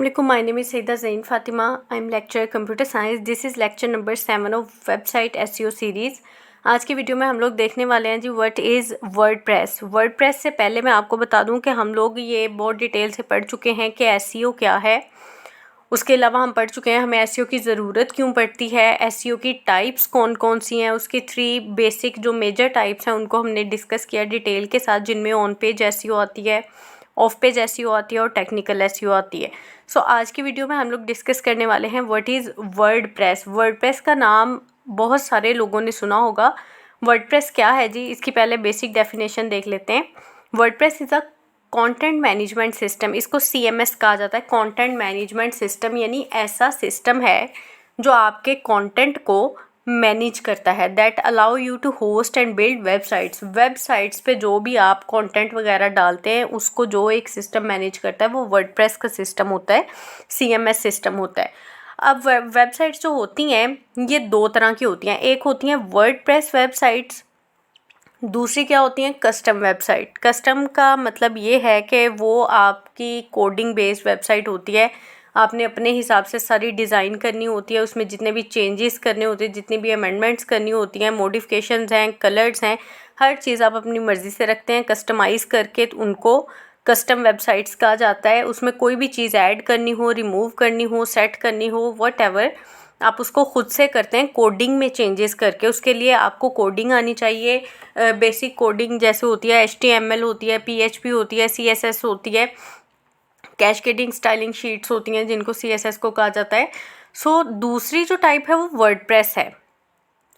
Assalamualaikum. My name is Saida Zain Fatima. I'm lecturer computer science. This is lecture number 7 of website SEO series. आज की video में हम लोग देखने वाले हैं जी व्हाट इज़ वर्डप्रेस। वर्डप्रेस से पहले मैं आपको बता दूं कि हम लोग ये बहुत डिटेल से पढ़ चुके हैं कि SEO क्या है। उसके अलावा हम पढ़ चुके हैं हमें SEO की ज़रूरत क्यों पड़ती है, SEO की टाइप्स कौन कौन सी हैं, उसकी 3 बेसिक जो मेजर टाइप्स हैं उनको हमने डिस्कस किया डिटेल के साथ, जिनमें ऑन पेज SEO आती है, ऑफ पेज SEO आती है और टेक्निकल SEO आती है। सो आज की वीडियो में हम लोग डिस्कस करने वाले हैं व्हाट इज़ वर्डप्रेस। वर्डप्रेस का नाम बहुत सारे लोगों ने सुना होगा। वर्डप्रेस क्या है जी, इसकी पहले बेसिक डेफिनेशन देख लेते हैं। WordPress is a content management system, इसको CMS कहा जाता है। कंटेंट मैनेजमेंट सिस्टम यानी ऐसा सिस्टम है जो आपके कंटेंट को मैनेज करता है। That allow you to host and build websites. Websites पे जो भी आप कंटेंट वगैरह डालते हैं उसको जो एक सिस्टम मैनेज करता है वो वर्डप्रेस का सिस्टम होता है, CMS सिस्टम होता है। अब वेबसाइट्स जो होती हैं ये 2 तरह की होती हैं। एक होती हैं वर्डप्रेस वेबसाइट्स, दूसरी क्या होती हैं कस्टम वेबसाइट। कस्टम का मतलब ये है कि वो आपकी कोडिंग बेस्ड वेबसाइट होती है। आपने अपने हिसाब से सारी डिज़ाइन करनी होती है, उसमें जितने भी चेंजेस करने होते हैं, जितनी भी अमेंडमेंट्स करनी होती हैं, मॉडिफिकेशंस हैं, कलर्स हैं, हर चीज़ आप अपनी मर्ज़ी से रखते हैं कस्टमाइज़ करके, तो उनको कस्टम वेबसाइट्स कहा जाता है। उसमें कोई भी चीज़ ऐड करनी हो, रिमूव करनी हो, सेट करनी हो, व्हाटएवर आप उसको खुद से करते हैं कोडिंग में चेंजेस करके। उसके लिए आपको कोडिंग आनी चाहिए। बेसिक कोडिंग जैसे होती है HTML होती है, PHP होती है, CSS होती है, कैस्केडिंग स्टाइलिंग शीट्स होती हैं जिनको CSS को कहा जाता है। सो दूसरी जो टाइप है वो वर्डप्रेस है।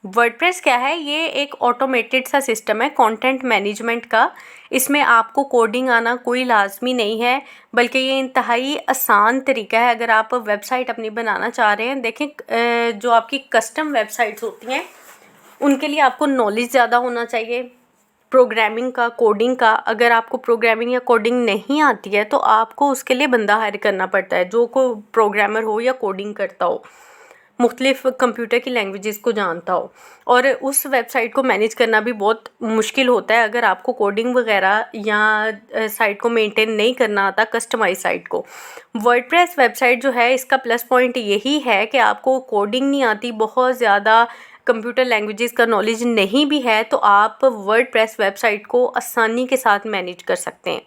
वर्डप्रेस क्या है, ये एक ऑटोमेटेड सा सिस्टम है कंटेंट मैनेजमेंट का। इसमें आपको कोडिंग आना कोई लाजमी नहीं है, बल्कि ये इंतहाई आसान तरीका है अगर आप वेबसाइट अपनी बनाना चाह रहे हैं। देखें जो आपकी कस्टम वेबसाइट्स होती हैं उनके लिए आपको नॉलेज ज़्यादा होना चाहिए प्रोग्रामिंग का, कोडिंग का। अगर आपको प्रोग्रामिंग या कोडिंग नहीं आती है तो आपको उसके लिए बंदा हायर करना पड़ता है जो को प्रोग्रामर हो या कोडिंग करता हो, मुख्तलिफ कंप्यूटर की लैंग्वेजेस को जानता हो। और उस वेबसाइट को मैनेज करना भी बहुत मुश्किल होता है अगर आपको कोडिंग वगैरह या साइट को मेंटेन नहीं करना आता, कस्टमाइज साइट को। वर्डप्रेस वेबसाइट जो है इसका प्लस पॉइंट यही है कि आपको कोडिंग नहीं आती, बहुत ज़्यादा कंप्यूटर लैंग्वेजेस का नॉलेज नहीं भी है, तो आप वर्डप्रेस वेबसाइट को आसानी के साथ मैनेज कर सकते हैं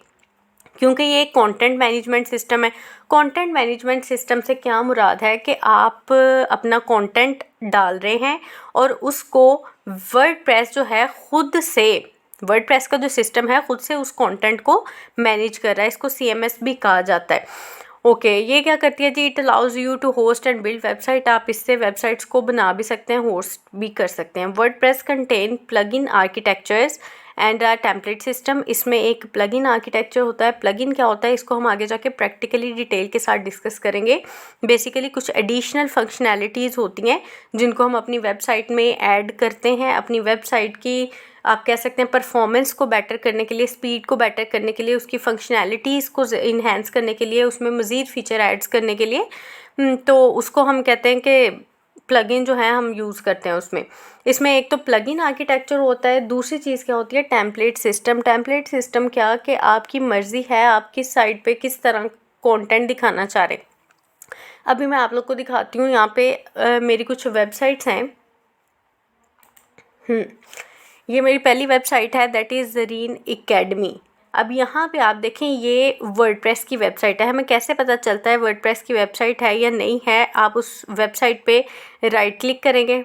क्योंकि ये एक कंटेंट मैनेजमेंट सिस्टम है। कंटेंट मैनेजमेंट सिस्टम से क्या मुराद है कि आप अपना कंटेंट डाल रहे हैं और उसको वर्डप्रेस जो है खुद से, वर्डप्रेस का जो सिस्टम है खुद से उस कंटेंट को मैनेज कर रहा है। इसको CMS भी कहा जाता है। ओके ये क्या करती है जी, it allows you to host and build website. आप इससे वेबसाइट्स को बना भी सकते हैं, होस्ट भी कर सकते हैं। WordPress contain plugin architectures and template system. इसमें एक प्लगइन आर्किटेक्चर होता है। प्लगइन क्या होता है इसको हम आगे जाके प्रैक्टिकली डिटेल के साथ डिस्कस करेंगे। बेसिकली कुछ एडिशनल फंक्शनैलिटीज़ होती हैं जिनको हम अपनी वेबसाइट में ऐड करते हैं। अपनी वेबसाइट की आप कह सकते हैं परफॉर्मेंस को बेटर करने के लिए, स्पीड को बेटर करने के लिए, उसकी फंक्शनैलिटीज़ को इन्हेंस करने के लिए, उसमें मज़ीद फ़ीचर ऐड्स करने के लिए, तो उसको हम कहते हैं कि प्लगइन जो है हम यूज़ करते हैं उसमें। इसमें एक तो प्लगइन आर्किटेक्चर होता है, दूसरी चीज़ क्या होती है टेम्पलेट सिस्टम। टेम्पलेट सिस्टम क्या कि आपकी मर्ज़ी है आप किस साइट पे किस तरह कंटेंट दिखाना चाह रहे हैं। अभी मैं आप लोग को दिखाती हूँ, यहाँ पे मेरी कुछ वेबसाइट्स हैं। ये मेरी पहली वेबसाइट है दैट इज़ ज़रीन एकेडमी। अब यहाँ पे आप देखें ये वर्डप्रेस की वेबसाइट है। हमें कैसे पता चलता है वर्डप्रेस की वेबसाइट है या नहीं है, आप उस वेबसाइट पे राइट क्लिक करेंगे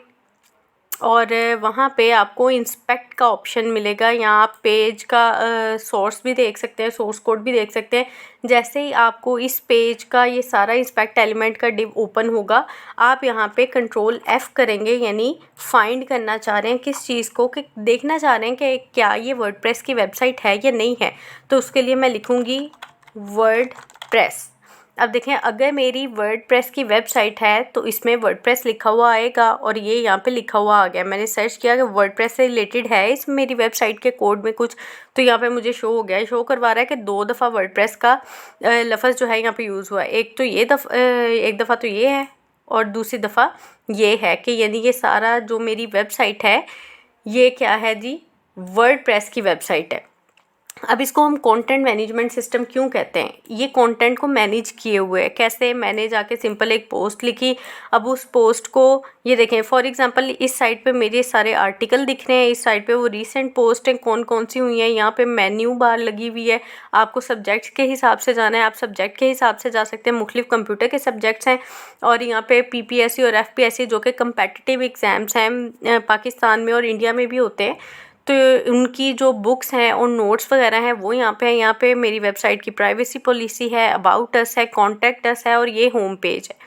और वहाँ पे आपको इंस्पेक्ट का ऑप्शन मिलेगा। यहाँ आप पेज का सोर्स भी देख सकते हैं, सोर्स कोड भी देख सकते हैं। जैसे ही आपको इस पेज का ये सारा इंस्पेक्ट एलिमेंट का डिव ओपन होगा, आप यहाँ पे कंट्रोल F करेंगे, यानी फाइंड करना चाह रहे हैं किस चीज़ को, कि देखना चाह रहे हैं कि क्या ये वर्डप्रेस की वेबसाइट है या नहीं है। तो उसके लिए मैं लिखूँगी वर्डप्रेस। अब देखें अगर मेरी वर्डप्रेस की वेबसाइट है तो इसमें वर्डप्रेस लिखा हुआ आएगा और ये यहाँ पे लिखा हुआ आ गया। मैंने सर्च किया कि वर्डप्रेस से रिलेटेड है इसमें मेरी वेबसाइट के कोड में कुछ, तो यहाँ पे मुझे शो हो गया, शो करवा रहा है कि 2 दफ़ा वर्डप्रेस का लफ्ज़ जो है यहाँ पे यूज़ हुआ है। एक दफ़ा तो ये है और दूसरी दफ़ा ये है कि यानी ये सारा जो मेरी वेबसाइट है ये क्या है जी, वर्डप्रेस की वेबसाइट है। अब इसको हम कंटेंट मैनेजमेंट सिस्टम क्यों कहते हैं? ये कंटेंट को मैनेज किए हुए है। कैसे? मैंने जाके सिंपल एक पोस्ट लिखी, अब उस पोस्ट को ये देखें, फॉर एग्जांपल इस साइड पे मेरे सारे आर्टिकल दिख रहे हैं, इस साइड पे वो रीसेंट पोस्ट हैं कौन कौन सी हुई हैं, यहाँ पे मेन्यू बार लगी हुई है। आपको सब्जेक्ट्स के हिसाब से जाना है, आप सब्जेक्ट के हिसाब से जा सकते हैं, मुख्तलिफ कंप्यूटर के सब्जेक्ट्स हैं। और यहाँ पे PPSC और FPSC जो कि कम्पेटिटिव एग्ज़ाम्स हैं पाकिस्तान में और इंडिया में भी होते हैं, तो उनकी जो बुक्स हैं और नोट्स वगैरह हैं वो यहाँ पे है। यहाँ पे मेरी वेबसाइट की प्राइवेसी पॉलिसी है, अबाउट अस है, कॉन्टैक्ट अस है और ये होम पेज है।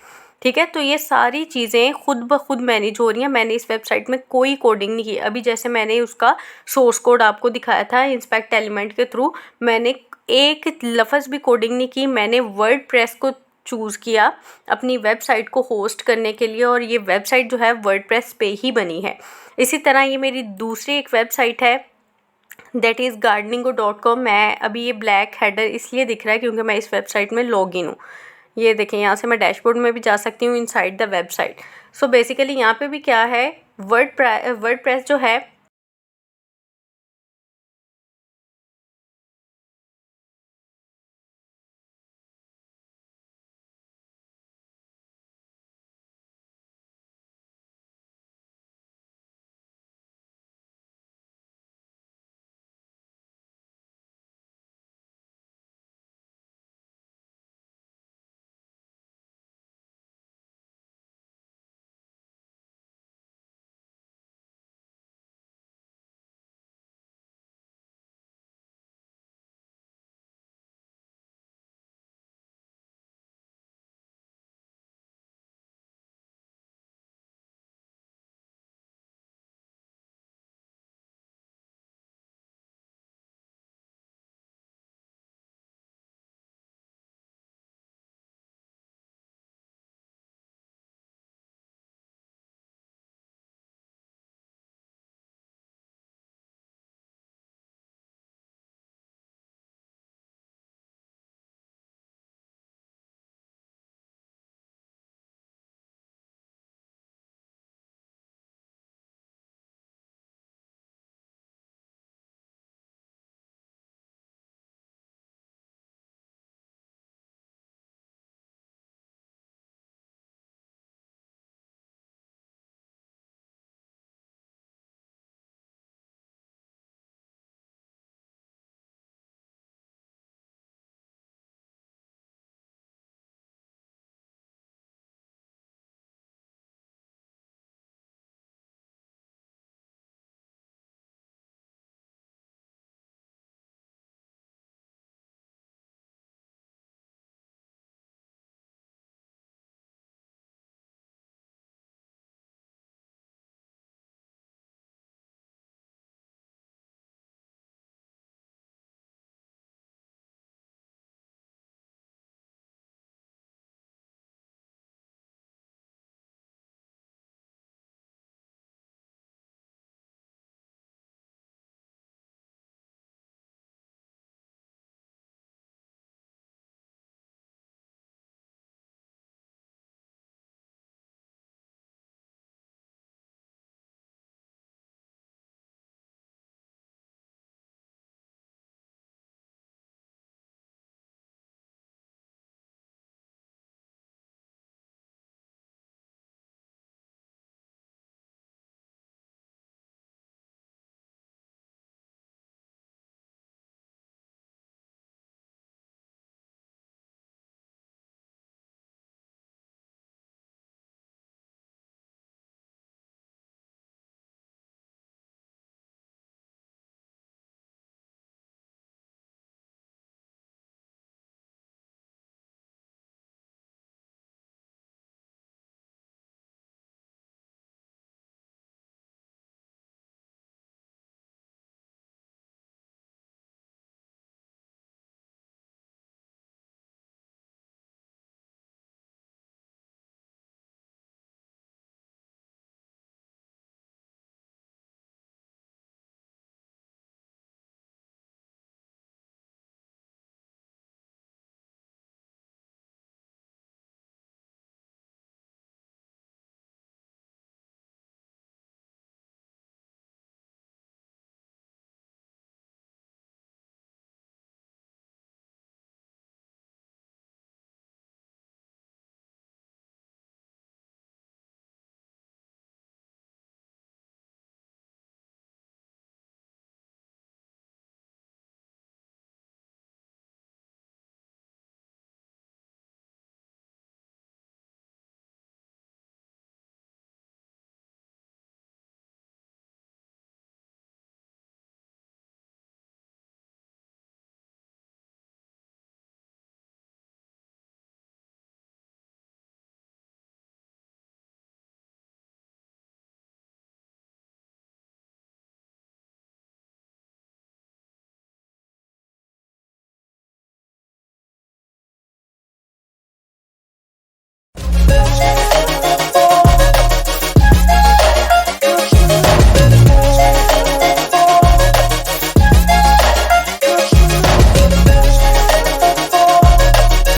ठीक है, तो ये सारी चीज़ें खुद ब खुद मैनेज हो रही हैं। मैंने इस वेबसाइट में कोई कोडिंग नहीं की। अभी जैसे मैंने उसका सोर्स कोड आपको दिखाया था इंस्पेक्ट एलिमेंट के थ्रू, मैंने एक लफ्ज़ भी कोडिंग नहीं की। मैंने वर्डप्रेस को चूज़ किया अपनी वेबसाइट को होस्ट करने के लिए और ये वेबसाइट जो है वर्डप्रेस पे ही बनी है। इसी तरह ये मेरी दूसरी एक वेबसाइट है दैट इज़ gardeningo.com। मैं अभी ये ब्लैक हेडर इसलिए दिख रहा है क्योंकि मैं इस वेबसाइट में लॉगिन हूँ। ये देखें, यहाँ से मैं डैशबोर्ड में भी जा सकती हूँ inside the website. So basically यहाँ पे भी क्या है, वर्डप्रेस जो है